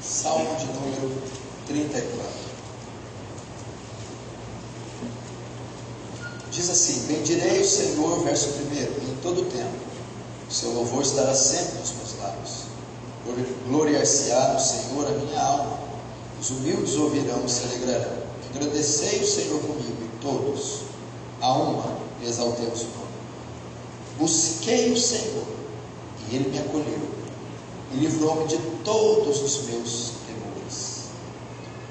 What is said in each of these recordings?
Salmo de número 34. Diz assim: bendirei o Senhor, verso 1, em todo o tempo. O seu louvor estará sempre nos meus lábios. Gloriar-se-á no Senhor a minha alma. Os humildes ouvirão e se alegrarão. Agradecei o Senhor comigo, e todos, a uma, exaltemos o nome. Busquei o Senhor, e Ele me acolheu, e livrou-me de todos os meus temores.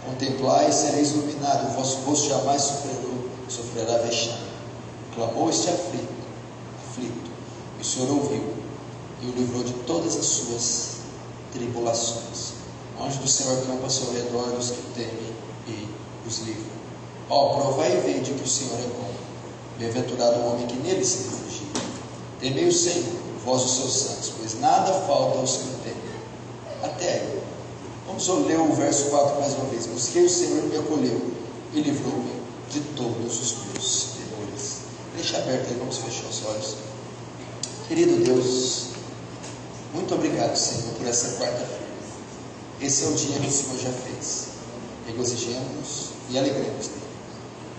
Contemplai e sereis iluminado, o vosso rosto jamais sofrerá vexame. Clamou este aflito, e o Senhor ouviu, e o livrou de todas as suas tribulações. O anjo do Senhor acampa-se ao redor dos que o temem e os livra. Provai e vede que o Senhor é bom. Bem-aventurado o homem que nele se refugia. Temei o Senhor, vós os seus santos, pois nada falta aos que o temem. Até aí. Vamos ler o verso 4 mais uma vez. Busquei o Senhor e me acolheu, e livrou-me de todos os meus temores. Deixa aberto aí, vamos fechar os olhos. Querido Deus, muito obrigado, Senhor, por essa quarta-feira. Esse é o dia que o Senhor já fez. Regozijemos-nos e alegremos nele,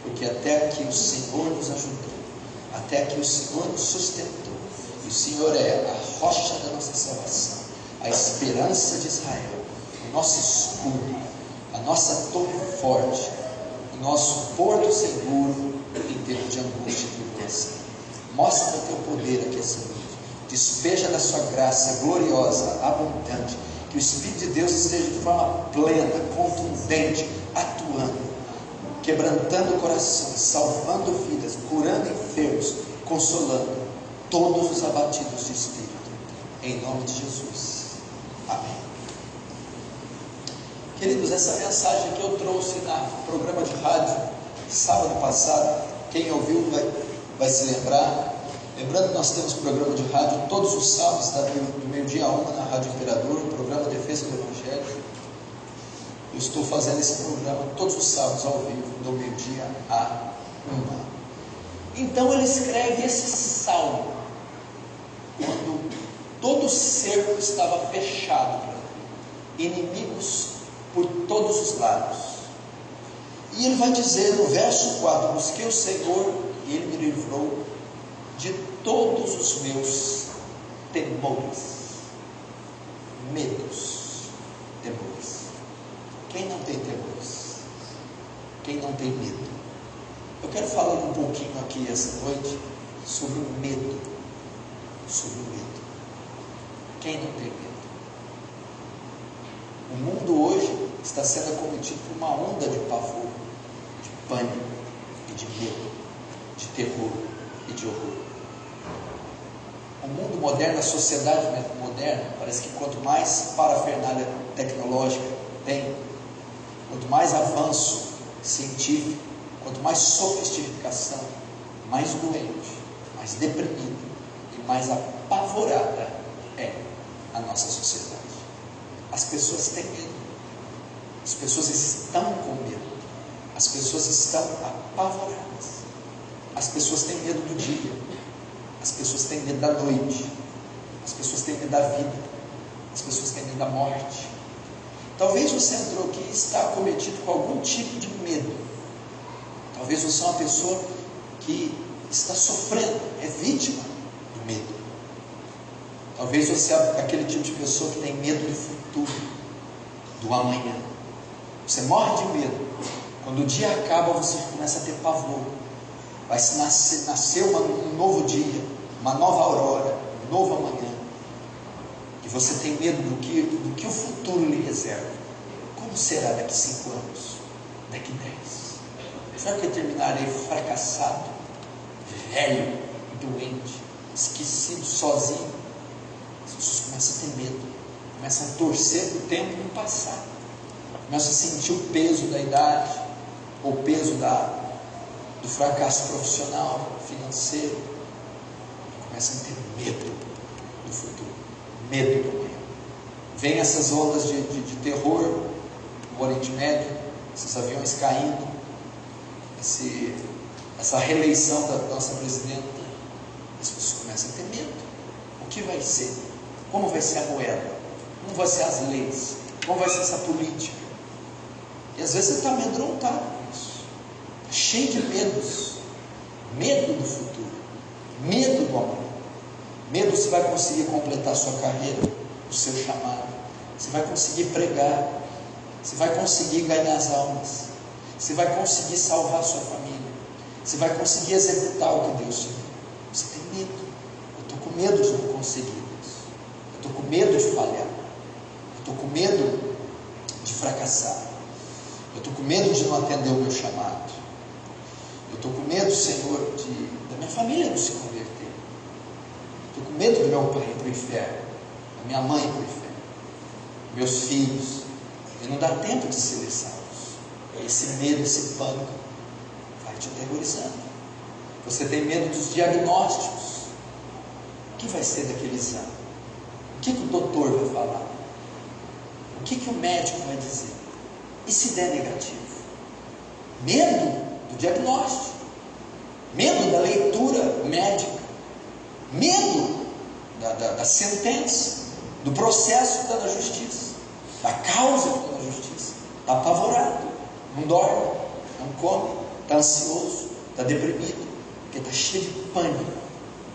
porque até aqui o Senhor nos ajudou, até aqui o Senhor nos sustentou, e o Senhor é a rocha da nossa salvação, a esperança de Israel, o nosso escudo, a nossa torre forte, o nosso porto seguro em tempo de angústia e tribulação. Mostra o teu poder aqui essa noite, despeja da sua graça gloriosa, abundante, que o Espírito de Deus esteja de forma plena, contundente, atuando, quebrantando corações, salvando vidas, curando enfermos, consolando todos os abatidos de espírito, em nome de Jesus, amém. Queridos, essa mensagem que eu trouxe no programa de rádio sábado passado, quem ouviu vai se lembrar. Lembrando que nós temos programa de rádio todos os sábados, do meio-dia a 1 na Rádio Imperador, o programa Defesa do Evangelho. Eu estou fazendo esse programa todos os sábados ao vivo, do meio-dia a 1. Então ele escreve esse salmo quando todo o cerco estava fechado, inimigos por todos os lados. E ele vai dizer no verso 4: busquei o Senhor e Ele me livrou de todos os meus temores, medos, temores. Quem não tem temores? Quem não tem medo? Eu quero falar um pouquinho aqui essa noite sobre o medo. Sobre o medo. Quem não tem medo? O mundo hoje está sendo acometido por uma onda de pavor, de pânico e de medo, de terror e de horror. O mundo moderno, a sociedade moderna, parece que quanto mais parafernália tecnológica tem, quanto mais avanço científico, quanto mais sofisticação, mais doente, mais deprimida e mais apavorada é a nossa sociedade. As pessoas têm medo, as pessoas estão com medo, as pessoas estão apavoradas, as pessoas têm medo do dia, as pessoas têm medo da noite, as pessoas têm medo da vida, as pessoas têm medo da morte. Talvez você entrou aqui e está acometido com algum tipo de medo. Talvez você é uma pessoa que está sofrendo, é vítima do medo. Talvez você é aquele tipo de pessoa que tem medo do futuro, do amanhã. Você morre de medo. Quando o dia acaba, você começa a ter pavor. Vai nascer um novo dia, uma nova aurora, um novo amanhã. E você tem medo do que o futuro lhe reserva. Como será daqui 5 anos? Daqui 10? Será que eu terminarei fracassado, velho, doente, esquecido, sozinho? As pessoas começam a ter medo, começam a torcer para o tempo não passar, começam a sentir o peso da idade, ou o peso do fracasso profissional, financeiro, e começam a ter medo do futuro, medo do amanhã. Vem essas ondas de terror no Oriente Médio, esses aviões caindo, essa reeleição da nossa presidenta, as pessoas começam a ter medo. O que vai ser? Como vai ser a moeda? Como vão ser as leis? Como vai ser essa política? E às vezes você está amedrontado com isso, cheio de medos, medo do futuro, medo do amanhã, medo se vai conseguir completar a sua carreira, o seu chamado, se vai conseguir pregar, se vai conseguir ganhar as almas, se vai conseguir salvar a sua família, se vai conseguir executar o que Deus te deu. Você tem medo. Eu estou com medo de não conseguir isso, eu estou com medo de falhar, eu estou com medo de fracassar, eu estou com medo de não atender o meu chamado, eu estou com medo, Senhor, da minha família não se converter, estou com medo do meu pai ir para o inferno, da minha mãe ir para o inferno, meus filhos, e não dá tempo de serem salvos. Esse medo, esse pânico vai te aterrorizando. Você tem medo dos diagnósticos. O que vai ser daquele exame? O que o doutor vai falar? O que o médico vai dizer? E se der negativo? Medo do diagnóstico, medo da leitura médica, medo da sentença, do processo que está na justiça, da causa que está na justiça. Está apavorado, não dorme, não come, está ansioso, está deprimido, porque está cheio de pânico.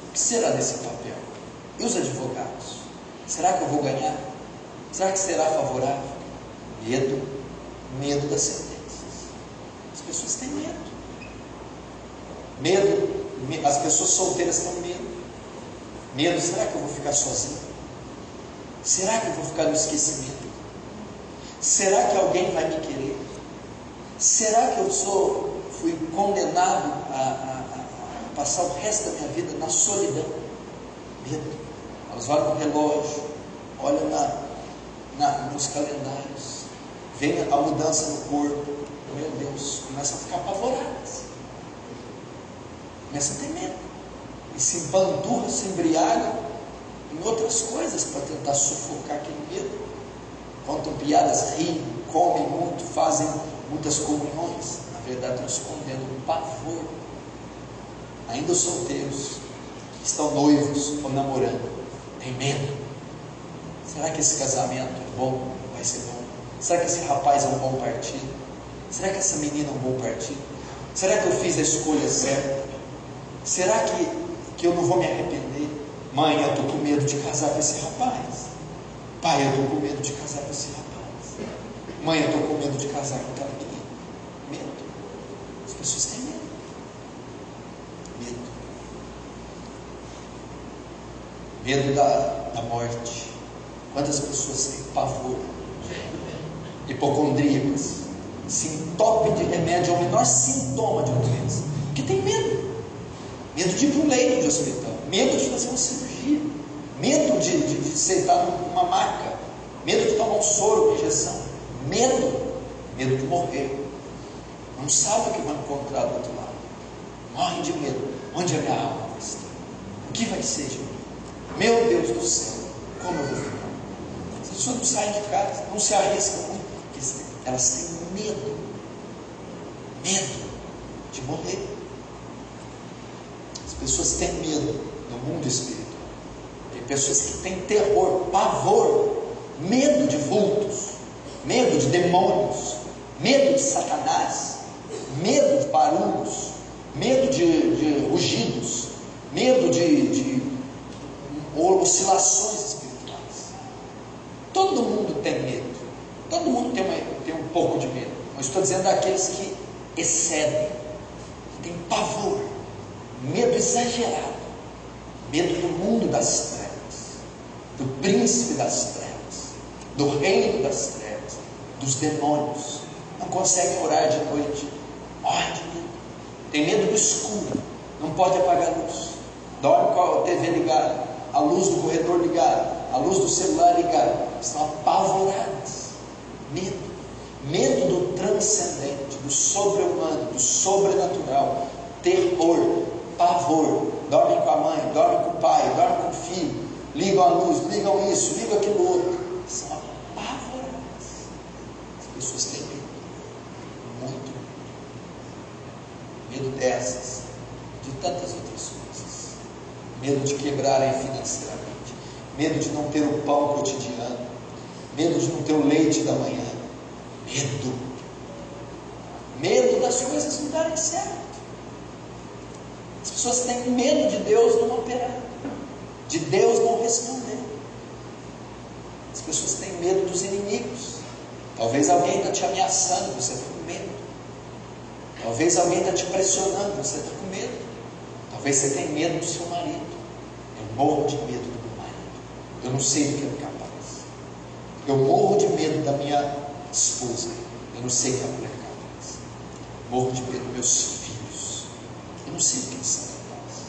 O que será desse papel? E os advogados? Será que eu vou ganhar? Será que será favorável? Medo das sentenças. As pessoas têm medo, as pessoas solteiras têm medo, será que eu vou ficar sozinho? Será que eu vou ficar no esquecimento? Será que alguém vai me querer? Será que eu fui condenado a passar o resto da minha vida na solidão? Medo. Elas olham no relógio, olham nos calendários, vem a mudança no corpo, meu Deus, começam a ficar apavoradas, começam a ter medo, e se embandurram, se embriagam em outras coisas para tentar sufocar aquele medo. Contam piadas, riem, comem muito, fazem muitas comunhões, na verdade estão escondendo um pavor. Ainda os solteiros estão noivos ou namorando, tem medo. Será que esse casamento é bom? Vai ser bom? Será que esse rapaz é um bom partido? Será que essa menina é um bom partido? Será que eu fiz a escolha certa? Será que eu não vou me arrepender? Mãe, eu estou com medo de casar com esse rapaz. Pai, eu estou com medo de casar com esse rapaz. Mãe, eu estou com medo de casar com aquela menina. Medo. As pessoas têm medo. Medo da morte. Quantas pessoas têm pavor? Hipocondríacas, se entopem de remédio, é o menor sintoma de uma doença, porque tem medo de ir para um leito de hospital, medo de fazer uma cirurgia, medo de sentar numa maca, medo de tomar um soro, uma injeção, medo de morrer, não sabe o que vai encontrar do outro lado, morre de medo. Onde a minha alma vai estar? O que vai ser de mim? Meu Deus do céu, como eu vou ficar? As pessoas não saem de casa, não se arriscam muito, porque elas têm medo de morrer. As pessoas têm medo no mundo espiritual. Tem pessoas que têm terror, pavor, medo de vultos, medo de demônios, medo de Satanás, medo de barulhos, medo de rugidos, medo de oscilações espirituais. Todo mundo tem medo, todo mundo tem um pouco de medo, mas estou dizendo daqueles que excedem, que têm pavor, medo exagerado, medo do mundo das trevas, do príncipe das trevas, do reino das trevas, dos demônios. Não consegue orar de noite, morre de medo, tem medo do escuro, não pode apagar a luz, dorme com a TV ligada, a luz do corredor ligada, a luz do celular ligada, estão apavoradas. Medo do transcendente, do sobre-humano, do sobrenatural, terror, pavor. Dormem com a mãe, dormem com o pai, dormem com o filho, ligam a luz, ligam isso, ligam aquilo outro, são apavoradas. As pessoas têm medo, muito medo dessas, de tantas outras coisas, medo de quebrarem financeiramente, medo de não ter o pão cotidiano, Medo de não ter o leite da manhã. Medo das coisas não darem certo. As pessoas têm medo de Deus não operar, de Deus não responder. As pessoas têm medo dos inimigos. Talvez alguém está te ameaçando, você está com medo. Talvez alguém está te pressionando, você está com medo. Talvez você tenha medo do seu marido. Eu morro de medo do meu marido. Eu não sei do que ele é capaz. Eu morro de medo da minha esposa. Eu não sei do que ela é capaz. Morro de medo dos meus filhos. Eu não sei do que eles são capazes.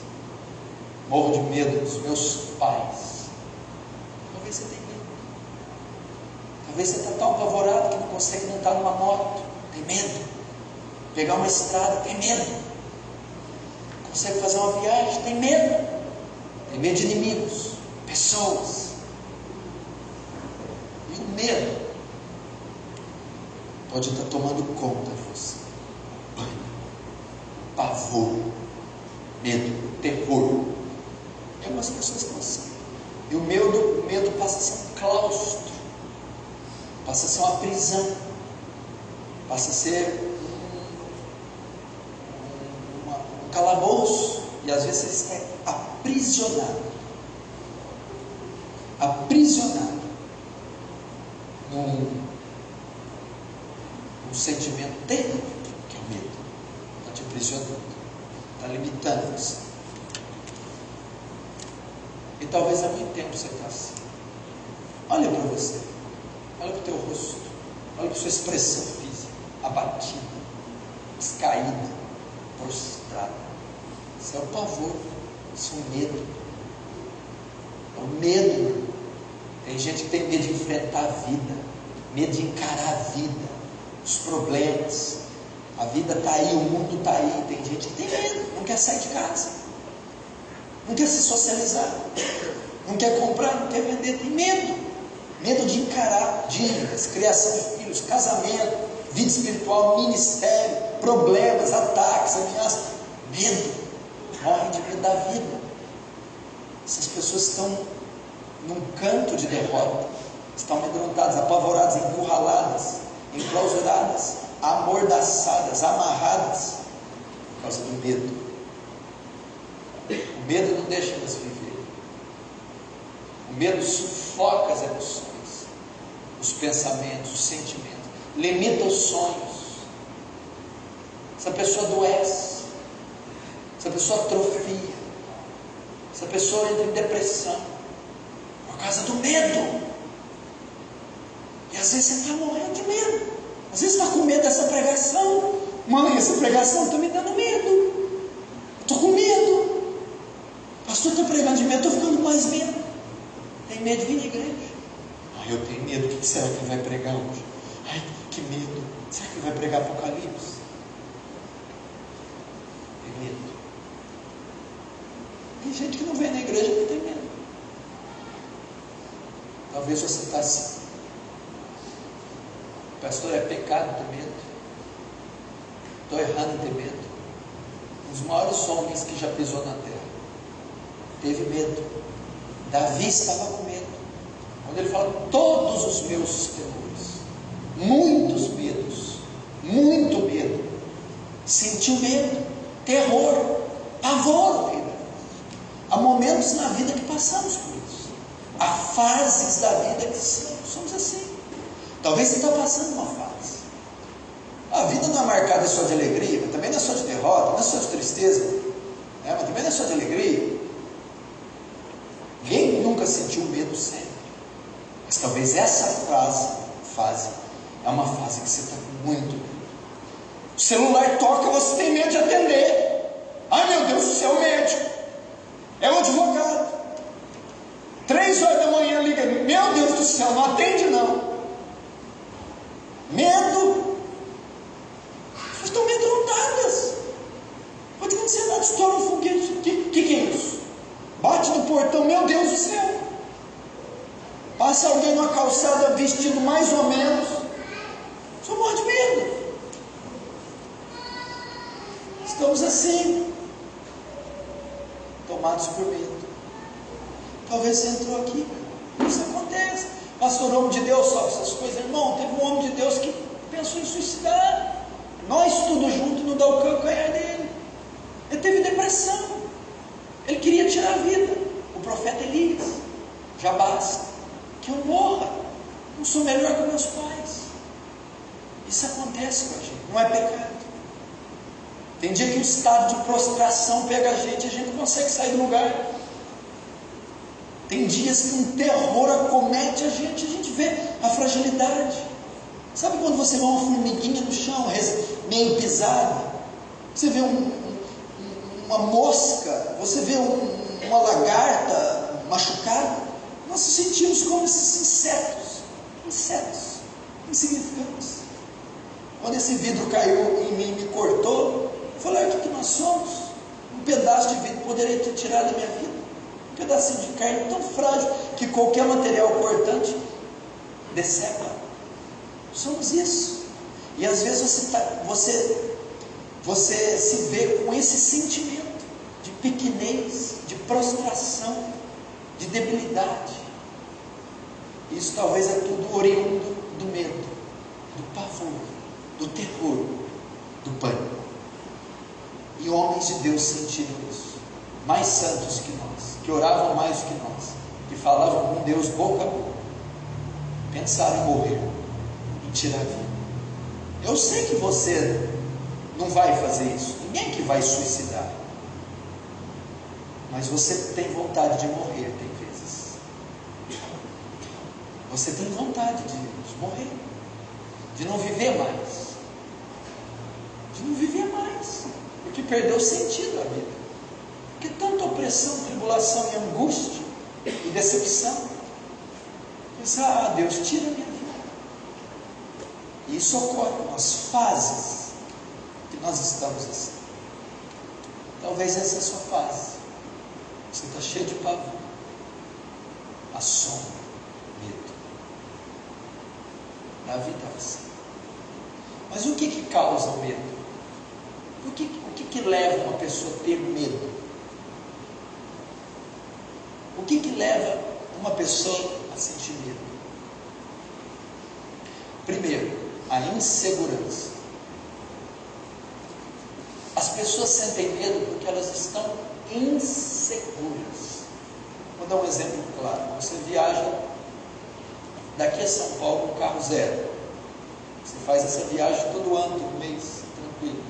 Morro de medo dos meus pais. Talvez você tenha medo. Talvez você está tão apavorado que não consegue montar numa moto. Tem medo. Pegar uma estrada. Tem medo. Consegue fazer uma viagem. Tem medo. Tem medo de inimigos. Pessoas. E o medo pode estar tomando conta de você. Pavor, medo, terror. E algumas pessoas estão assim. E o medo passa a ser um claustro, passa a ser uma prisão, passa a ser um calabouço. E às vezes você está aprisionado num sentimento terrível, que é o medo. Está te aprisionando, está limitando você. E talvez há muito tempo você está assim. Olha para você, olha para o teu rosto, olha para a sua expressão física, abatida, descaída, prostrada. Isso é o pavor, isso é o medo. É o medo. Tem gente que tem medo de enfrentar a vida, medo de encarar a vida, os problemas. A vida está aí, o mundo está aí. Tem gente que tem medo, não quer sair de casa, não quer se socializar, não quer comprar, não quer vender, tem medo. Medo de encarar dívidas, criação de filhos, casamento, vida espiritual, ministério, problemas, ataques, ameaças. Medo, morrem de medo da vida. Essas pessoas estão num canto de derrota, estão amedrontadas, apavoradas, encurraladas, enclausuradas, amordaçadas, amarradas, por causa do medo. O medo não deixa elas viver. O medo sufoca as emoções, os pensamentos, os sentimentos, limita os sonhos. Essa pessoa adoece, essa pessoa atrofia, essa pessoa entra em depressão por causa do medo. E às vezes você está morrendo de medo. Às vezes está com medo dessa pregação. Mãe, essa pregação está me dando medo. Estou com medo. O pastor está pregando de medo, estou ficando com mais medo. Tem medo de vir na igreja. Eu tenho medo. O que será que ele vai pregar hoje? Ai, que medo. Será que ele vai pregar Apocalipse? Tem medo. Tem gente que não vem na igreja porque tem medo. Talvez você está assim. Pastor, é pecado ter medo. Estou errado em ter medo. Um dos maiores homens que já pisou na terra teve medo. Davi estava com medo. Quando ele fala, todos os meus temores, muitos medos, muito medo, sentiu medo, terror, pavor. Há momentos na vida que passamos por isso. Há fases da vida que somos assim. Talvez você está passando uma fase. A vida não é marcada só de alegria, mas também não é só de derrota, não é só de tristeza, mas também não é só de alegria. Ninguém nunca sentiu medo sempre. Mas talvez essa fase é uma fase que você está com muito medo. O celular toca, você tem medo de atender. Ai meu Deus do céu, o médico, é o advogado. 3 horas da manhã liga, meu Deus do céu, não atende não. Medo. Vocês estão amedrontadas. Pode acontecer nada, estoura um foguete. O que é isso? Bate no portão, meu Deus do céu. Passa alguém numa calçada vestido mais ou menos, só morre de medo. Estamos assim, tomados por medo. Talvez você entrou aqui, isso acontece. Pastor, homem de Deus sofre essas coisas. Irmão, teve um homem de Deus que pensou em suicidar. Nós tudo junto no dá o calcanhar dele. Ele teve depressão. Ele queria tirar a vida. O profeta Elias: já basta que eu morra. Não sou melhor que meus pais. Isso acontece com a gente, não é pecado. Tem dia que o estado de prostração pega a gente não consegue sair do lugar. Tem dias que um terror acomete a gente vê a fragilidade. Sabe quando você vê uma formiguinha no chão, meio pisada? Você vê uma mosca, você vê uma lagarta machucada? Nós nos sentimos como esses insetos insignificantes. Quando esse vidro caiu em mim e me cortou, eu falei: o que nós somos? Um pedaço de vidro poderia ter tirado a minha vida. Um pedacinho de carne tão frágil que qualquer material cortante decepa. Somos isso. E às vezes você se vê com esse sentimento de pequenez, de prostração, de debilidade. Isso talvez é tudo oriundo do medo, do pavor, do terror, do pânico. E homens de Deus sentiram isso, mais santos que nós, que oravam mais do que nós, que falavam com Deus boca a boca, pensaram em morrer, em tirar a vida. Eu sei que você não vai fazer isso, ninguém que vai suicidar, mas você tem vontade de morrer, tem vezes. Você tem vontade de morrer, de não viver mais, porque perdeu o sentido da vida, porque tanta opressão, tribulação e angústia e decepção. Pensar: Deus, tira a minha vida. E isso ocorre nas fases que nós estamos assim. Talvez essa é a sua fase. Você está cheio de pavor, assombro, medo. Na vida é assim. Mas o que causa o medo? O que leva uma pessoa a ter medo? O que leva uma pessoa a sentir medo? Primeiro, a insegurança. As pessoas sentem medo porque elas estão inseguras. Vou dar um exemplo claro. Você viaja daqui a São Paulo com carro zero. Você faz essa viagem todo ano, todo mês, tranquilo.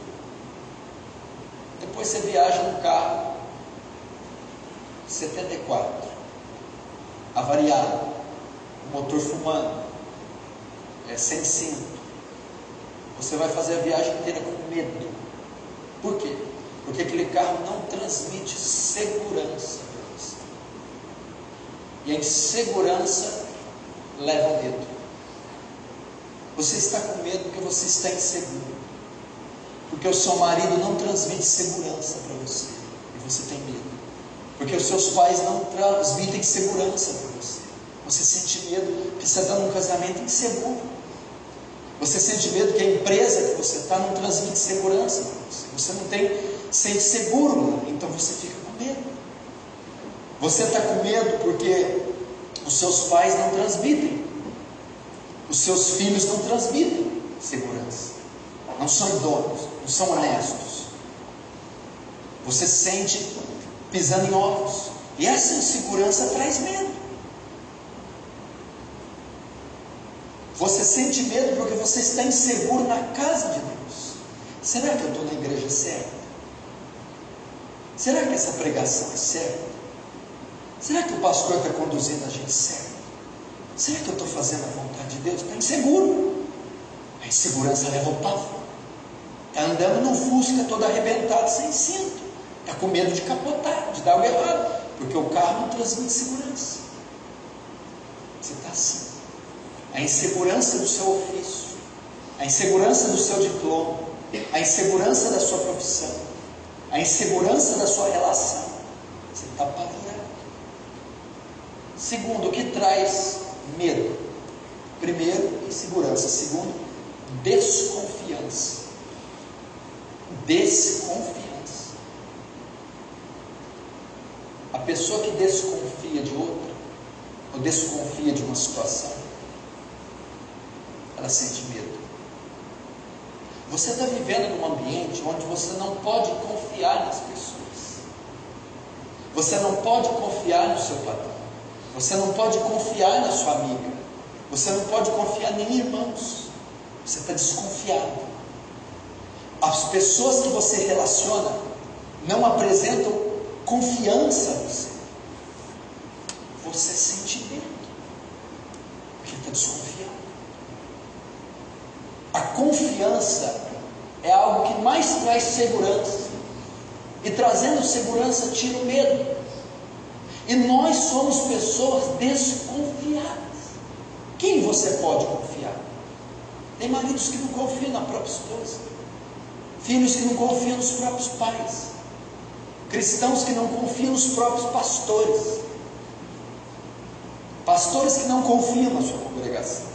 Depois você viaja no carro 74, avariado, o motor fumando, sem cinto. Você vai fazer a viagem inteira com medo. Por quê? Porque aquele carro não transmite segurança para você. E a insegurança leva ao medo. Você está com medo porque você está inseguro. Porque o seu marido não transmite segurança para você, e você tem medo. Porque os seus pais não transmitem segurança para você. Você sente medo porque você está num casamento inseguro. Você sente medo que a empresa que você está não transmite segurança para você. Você não sente seguro, então você fica com medo. Você está com medo porque os seus pais não transmitem. Os seus filhos não transmitem segurança. Não são idôneos, não são honestos. Você sente pisando em ovos. E essa insegurança traz medo. Você sente medo porque você está inseguro na casa de Deus. Será que eu estou na igreja certa? Será que essa pregação é certa? Será que o pastor está conduzindo a gente certo? Será que eu estou fazendo a vontade de Deus? Está inseguro. A insegurança leva ao pavor. Está andando no Fusca todo arrebentado, sem cinto. Está com medo de capotar, de dar algo errado, porque o carro não transmite segurança. Você está assim. A insegurança do seu ofício, a insegurança do seu diploma, a insegurança da sua profissão, a insegurança da sua relação. Você está apavorado. Segundo, o que traz medo? Primeiro, insegurança. Segundo, desconfiança. Desconfiança. A pessoa que desconfia de outra, ou quando desconfia de uma situação, ela sente medo. Você está vivendo num ambiente onde você não pode confiar nas pessoas. Você não pode confiar no seu patrão. Você não pode confiar na sua amiga. Você não pode confiar nem em irmãos. Você está desconfiado. As pessoas que você relaciona não apresentam confiança a você. Você sente medo, porque está desconfiado. A confiança é algo que mais traz segurança, e trazendo segurança tira o medo. E nós somos pessoas desconfiadas. Quem você pode confiar? Tem maridos que não confiam na própria esposa, filhos que não confiam nos próprios pais, cristãos que não confiam nos próprios pastores, pastores que não confiam na sua congregação.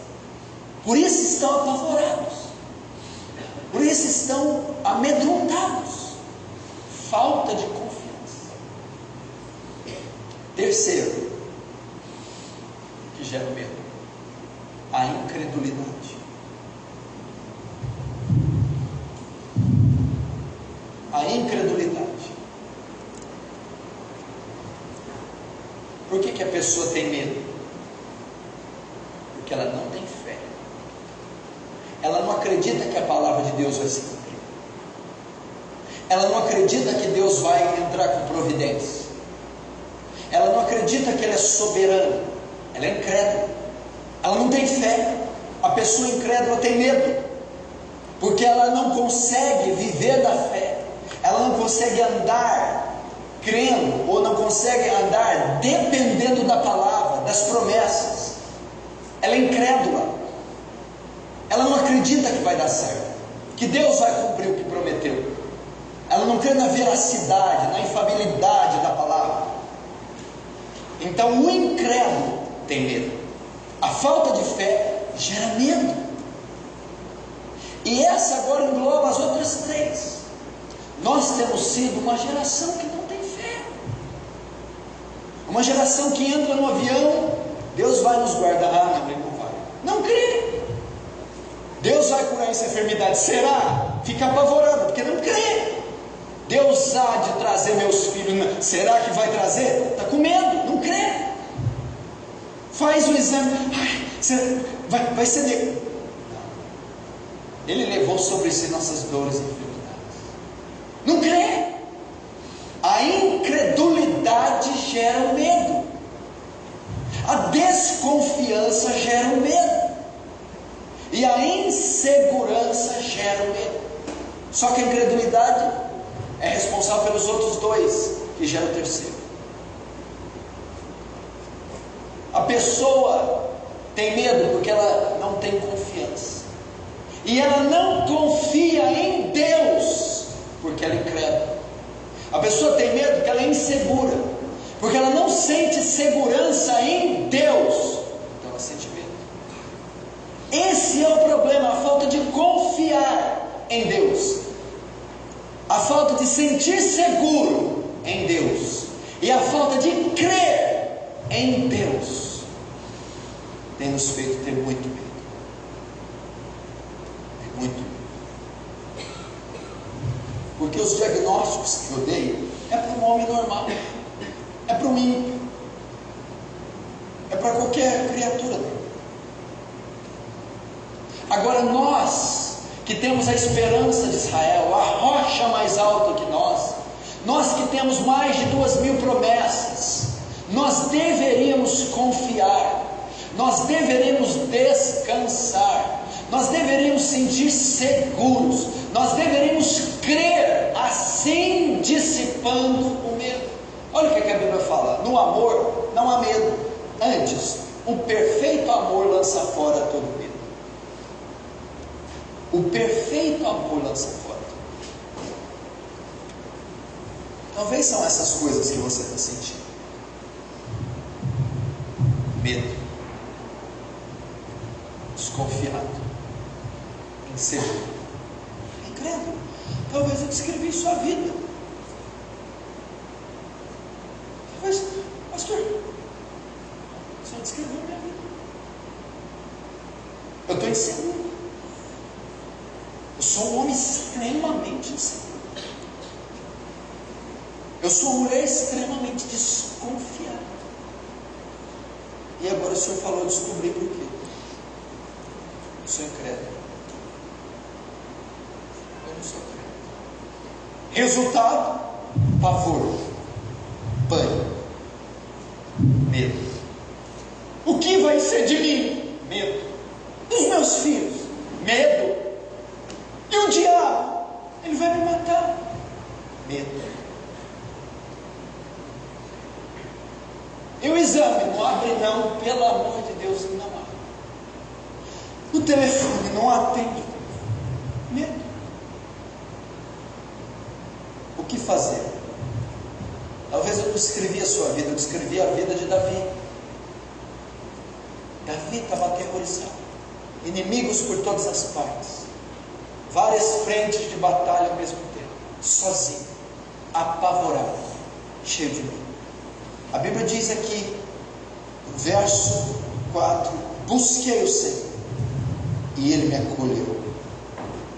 Por isso estão apavorados, por isso estão amedrontados. Falta de confiança. Terceiro, que gera medo, a incredulidade. A incredulidade. Por que a pessoa tem medo? Porque ela não tem fé. Ela não acredita que a palavra de Deus vai se cumprir. Ela não acredita que Deus vai entrar com providência. Ela não acredita que Ele é soberano. Ela é incrédula. Ela não tem fé. A pessoa incrédula tem medo, porque ela não consegue viver da fé. Ela não consegue andar crendo, ou não consegue andar dependendo da palavra, das promessas. Ela é incrédula. Ela não acredita que vai dar certo, que Deus vai cumprir o que prometeu. Ela não crê na veracidade, na infalibilidade da palavra. Então o incrédulo tem medo. A falta de fé gera medo. E essa agora engloba as outras três. Nós temos sido uma geração que não tem fé. Uma geração que entra no avião, Deus vai nos guardar. Ah, não, Ele não vai. Não crê. Deus vai curar essa enfermidade. Será? Fica apavorado, porque não crê. Deus há de trazer meus filhos. Será que vai trazer? Está com medo, não crê. Faz o exame. Ai, vai ser. Ele levou sobre si nossas dores e enfermidades. Não crê. A incredulidade gera o medo. A desconfiança gera o medo. E a insegurança gera o medo. Só que a incredulidade é responsável pelos outros dois, que gera o terceiro. A pessoa tem medo porque ela não tem confiança. E ela não confia em Deus porque ela é incrédula. A pessoa tem medo porque ela é insegura, porque ela não sente segurança em Deus, então ela sente medo. Esse é o problema, a falta de confiar em Deus, a falta de sentir seguro em Deus, e a falta de crer em Deus, tem nos feito ter muito medo. Muito medo. Porque os diagnósticos que eu dei é para um homem normal, é para um ímpio, é para qualquer criatura. Agora nós que temos a esperança de Israel, a rocha mais alta que nós que temos mais de 2.000 promessas, nós deveríamos confiar, nós deveríamos descansar, nós deveríamos sentir seguros, nós deveríamos crer, assim dissipando o medo. Olha o que a Bíblia fala: no amor não há medo, antes o perfeito amor lança fora todo medo. O perfeito amor lança fora. Talvez são essas coisas que você está sentindo: medo, desconfiado, inseguro, incrédulo. Talvez eu descrevi sua vida. Talvez, pastor, você não descreveu minha vida. Eu estou inseguro. Eu sou um homem extremamente inseguro. Eu sou uma mulher extremamente desconfiada. E agora o Senhor falou, eu descobri por quê. Eu sou incrédulo. Eu não sou crente. Resultado: pavor, pânico, medo. O que vai ser de mim? Medo. Dos meus filhos? Medo. E o diabo? Ele vai me matar? Medo. E o exame? Não abre não, pelo amor de Deus, não abre. O telefone não atende. Medo. O que fazer? Talvez eu não descrevi a sua vida, eu descrevi a vida de Davi. Davi estava aterrorizado, inimigos por todas as partes, várias frentes de batalha ao mesmo tempo, sozinho, apavorado, cheio de medo. A Bíblia diz aqui, no verso 4, busquei o Senhor, e Ele me acolheu,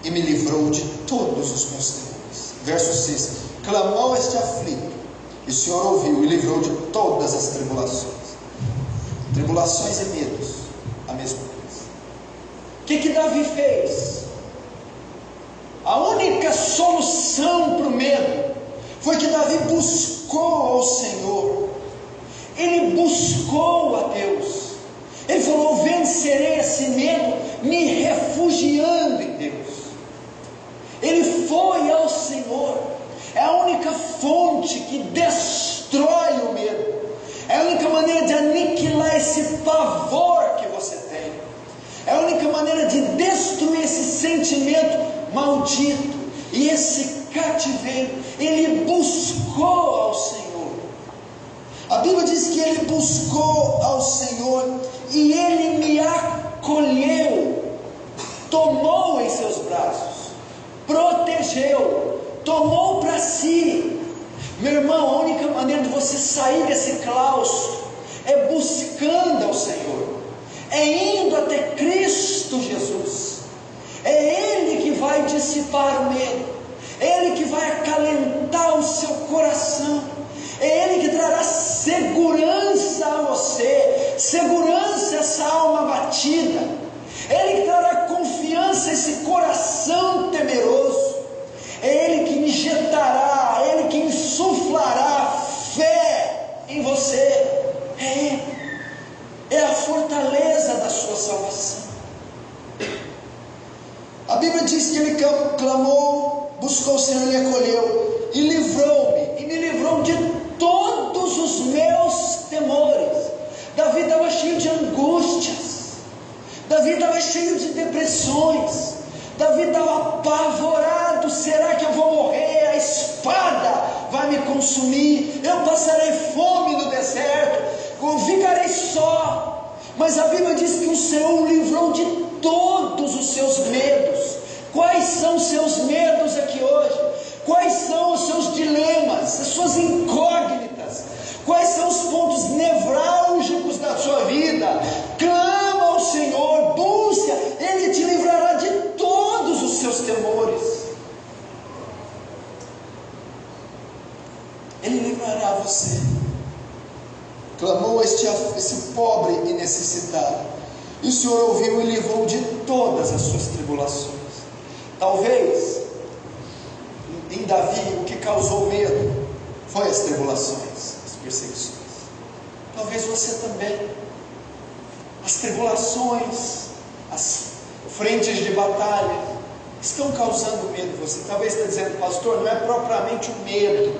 e me livrou de todos os meus temores. Verso 6, clamou este aflito, e o Senhor ouviu, e livrou de todas as tribulações. Tribulações e medos, a mesma coisa. O que Davi fez? A única solução para o medo foi que Davi buscou ao Senhor. Ele buscou a Deus. Ele falou: vencerei esse medo me refugiando em Deus. Ele foi ao Senhor. É a única fonte que destrói o medo. É a única maneira de aniquilar esse pavor que você tem. É a única maneira de destruir esse sentimento maldito e esse cativeiro. Ele buscou ao Senhor. A Bíblia diz que ele buscou ao Senhor e Ele me acolheu, tomou em seus braços, protegeu, tomou para si. Meu irmão, a única maneira de você sair desse claustro é buscando ao Senhor, é indo até Cristo Jesus. É Ele que vai dissipar o medo, é Ele que vai acalentar o seu coração, é Ele que trará segurança a você, segurança a essa alma abatida, é Ele que trará confiança a esse coração temeroso, é Ele que injetará, é Ele que insuflará fé em você, é Ele, é a fortaleza da sua salvação. A Bíblia diz que ele clamou, buscou o Senhor, Ele acolheu e livrou-me, e me livrou de todos os meus temores. Davi estava cheio de angústias, Davi estava cheio de depressões, Davi estava apavorado. Será que eu vou morrer? A espada vai me consumir, eu passarei fome no deserto, eu ficarei só. Mas a Bíblia diz que o Senhor o livrou de todos os seus medos. Quais são os seus medos aqui hoje? Quais são os seus dilemas, as suas incógnitas? Quais são os pontos nevrálgicos da sua vida? Clama ao Senhor, busca, Ele te livrará de todos os seus temores. Ele livrará você. Clamou esse pobre e necessitado, e o Senhor ouviu e livrou de todas as suas tribulações. Talvez em Davi o que causou medo foi as tribulações, as perseguições. Talvez você também. As tribulações, as frentes de batalha estão causando medo em você. Talvez está dizendo: pastor, não é propriamente o medo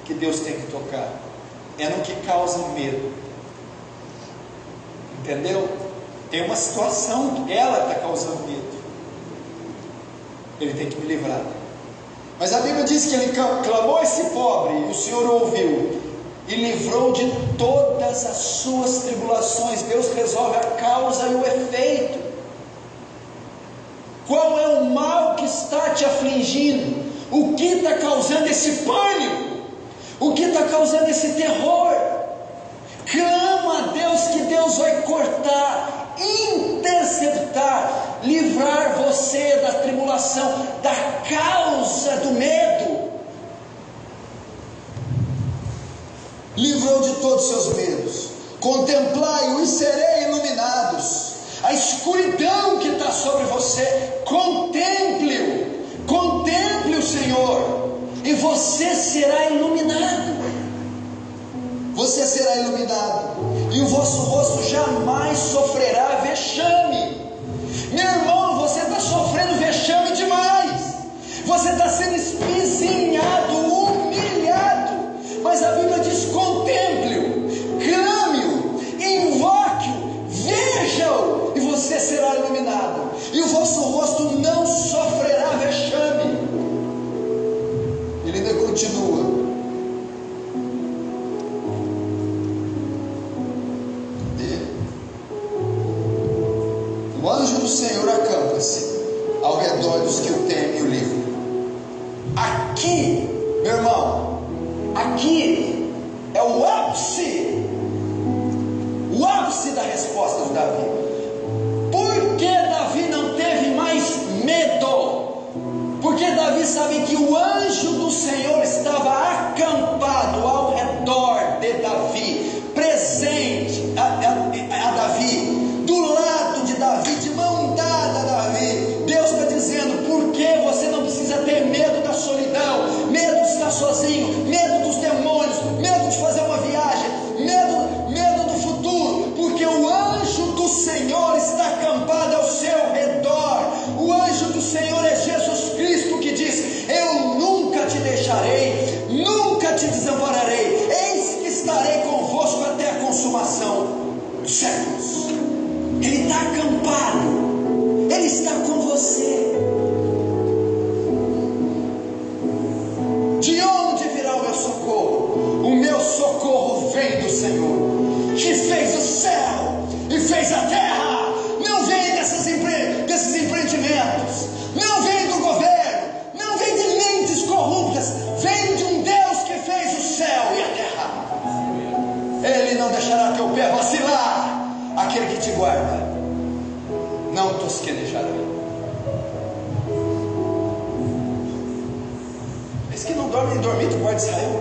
que Deus tem que tocar, é no que causa medo. Entendeu? Tem uma situação que ela está causando medo, Ele tem que me livrar. Mas a Bíblia diz que ele clamou esse pobre, e o Senhor ouviu, e livrou de todas as suas tribulações. Deus resolve a causa e o efeito. Qual é o mal que está te afligindo? O que está causando esse pânico? O que está causando esse terror? Clama a Deus, que Deus Deus vai cortar, interceptar, livrar você da tribulação, da causa do medo. Livrou de todos os seus medos. Contemplai-o e serei iluminados. A escuridão que está sobre você, contemple-o. Contemple o Senhor, e você será iluminado. Você será iluminado, e o vosso rosto jamais sofrerá vexame. Meu irmão, você está sofrendo vexame demais. Você está sendo espizinhado, humilhado. Mas a Bíblia diz: contemple-o, clame-o, invoque-o, veja-o, e você será iluminado, e o vosso rosto não sofrerá vexame. Ele ainda continua. O anjo do Senhor acampa-se ao redor dos que o temem e o livram. Aqui, meu irmão, aqui é o ápice da resposta de Davi. Por que Davi não teve mais medo? Porque Davi sabe que o anjo do Senhor estava acampado ao redor de Davi, presente a Davi, do lado de Davi, de mão dada a Davi. Deus está dizendo: por que você não precisa ter medo da solidão, medo de estar sozinho, medo dos demônios, medo de fazer uma viagem, medo do futuro? Porque o anjo do Senhor está acampado ao seu redor. O anjo do Senhor é Jesus Cristo, que diz: eu nunca te deixarei, nunca te desampararei, eis que estarei convosco até a consumação dos séculos. Ele está acampado, Ele está com você. De onde virá o meu socorro? O meu socorro vem do Senhor, que fez o céu e fez a terra. Não vem desses empreendimentos, não vem do governo, não vem de mentes corruptas, vem de um Deus que fez o céu e a terra. Ele não deixará teu pé vacilar. Aquele que te guarda não tosquenejará. Esse que não dorme nem dormir, tu guarda Israel.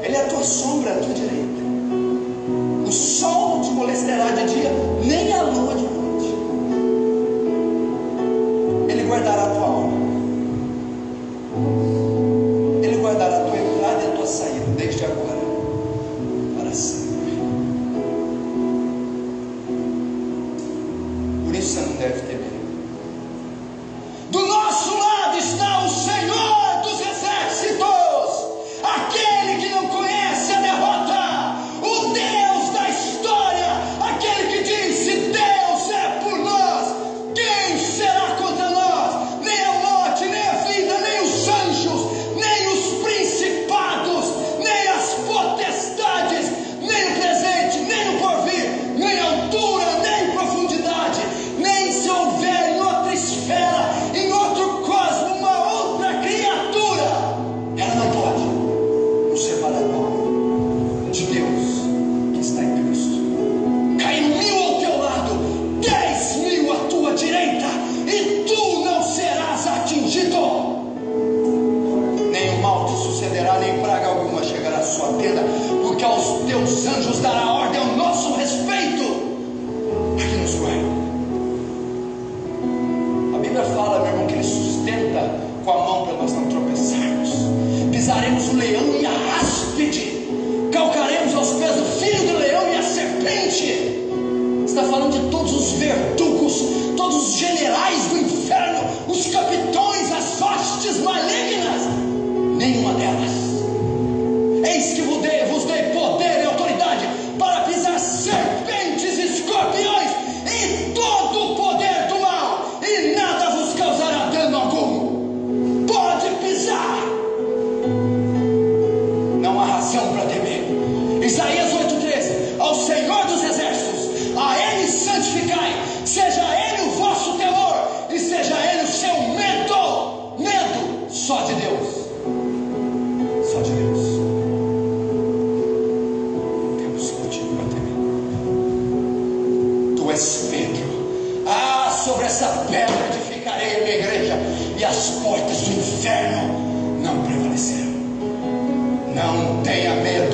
Ele é a tua sombra, a tua direita. O sol não te molestará de dia, nem a lua de noite. Ele guardará a tua alma. Ele guardará a tua entrada e a tua saída, desde agora para sempre. Por isso você não deve ter medo. Do nosso lado está o Senhor dos exércitos, aquele que não conhece a derrota, o Deus da história, aquele que diz: se Deus é por nós, quem será contra nós? Nem a morte, nem a vida, nem os anjos, nem os principados, nem as potestades, nem o presente, nem o porvir, nem a altura, nem profundidade, nem se houver és Pedro. Ah, sobre essa pedra edificarei a minha igreja, e as portas do inferno não prevalecerão. Não tenha medo.